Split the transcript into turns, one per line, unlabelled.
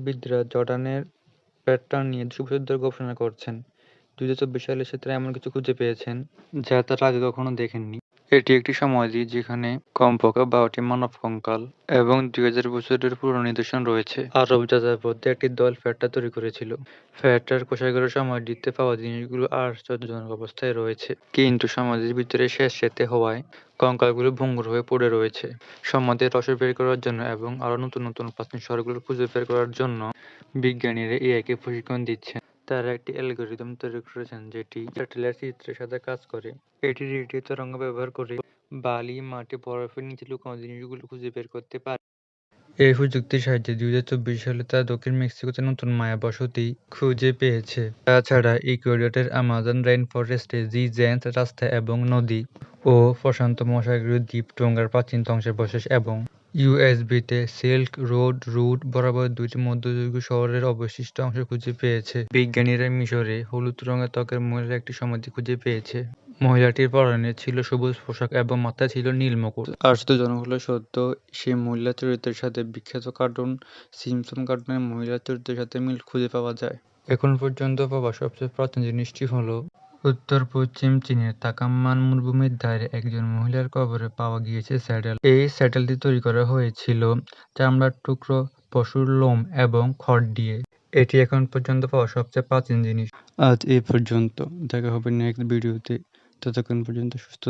বিদরা জর্ডানের প্যাটার্ন নিয়ে ২০০ বছর ধরে গবেষণা করছেন। ২০২৪ সালে তারা এমন কিছু খুঁজে পেয়েছেন যা তারা আগে কখনো দেখেননি। এটি একটি সমাধি যেখানে কমপক্ষে ১২টি মানব কঙ্কাল এবং ২০০০ বছরের পুরনো নিদর্শন রয়েছে। আরব যাযাবরদের একটি দল ফ্যাটটা তৈরি করেছিল। ফ্যাটটার কোষাগারের সমাধিতে পাওয়া জিনিসগুলো আশ্চর্যজনক অবস্থায় রয়েছে, কিন্তু সমাধির ভিতরে স্যাঁতসেঁতে হওয়ায় কঙ্কালগুলো ভঙ্গুর হয়ে পড়ে রয়েছে। সমাধির রহস্য বের করার জন্য এবং আরও নতুন নতুন প্রাচীন শহরগুলো খুঁজে বের করার জন্য বিজ্ঞানীরা এআইকে প্রশিক্ষণ দিচ্ছেন। তারা একটি অ্যালগরিদম তৈরি করেছেন যেটি স্যাটেলাইট চিত্রের সাথে কাজ করে। এটি রেডিও তরঙ্গ ব্যবহার করে বালি, মাটি, বরফের নিচে লুকানো জিনিসগুলো খুঁজে বের করতে পারে। এই প্রযুক্তির সাহায্যে ২০২৪ সালে তারা দক্ষিণ মেক্সিকোতে নতুন মায়া বসতি খুঁজে পেয়েছে। তাছাড়া ইকুয়েডরের আমাজন রেইন ফরেস্টে জি-জেন্স রাস্তা এবং নদী ও প্রশান্ত মহাসাগরীয় দ্বীপ টোঙ্গার প্রাচীন ধ্বংসাবশেষ এবং ইউএসবিতে সিল্ক রোড রুট বরাবর ২টি মধ্যযুগীয় শহরের অবশিষ্ট অংশ খুঁজে পেয়েছে। বিজ্ঞানীরা মিশরে হলুদ রঙের ত্বকের মহিলার একটি সমাধি খুঁজে পেয়েছে। মহিলাটির পরনে ছিল সবুজ পোশাক এবং মাথায় ছিল নীল মুকুট। আশ্চর্যজনক হলো সত্য, সেই মহিলা চরিত্রের সাথে বিখ্যাত কার্টুন সিম্পসন কার্টুনের মহিলা চরিত্রের সাথে মিল খুঁজে পাওয়া যায়। এখন পর্যন্ত পাওয়া সবচেয়ে প্রাচীন জিনিসটি হলো উত্তর-পশ্চিম চীনের তাকানমান মরুভূমির ধারে একজন মহিলার কবরে পাওয়া গিয়েছে স্যাডেল। এই স্যাডেলটি তৈরি করা হয়েছিল চামড়ার টুকরো, পশুর লোম এবং খড় দিয়ে। এটি এখন পর্যন্ত পাওয়া সবচেয়ে প্রাচীন জিনিস। আজ এই পর্যন্ত, দেখা হবে নেক্সট ভিডিওতে। ততক্ষণ পর্যন্ত সুস্থ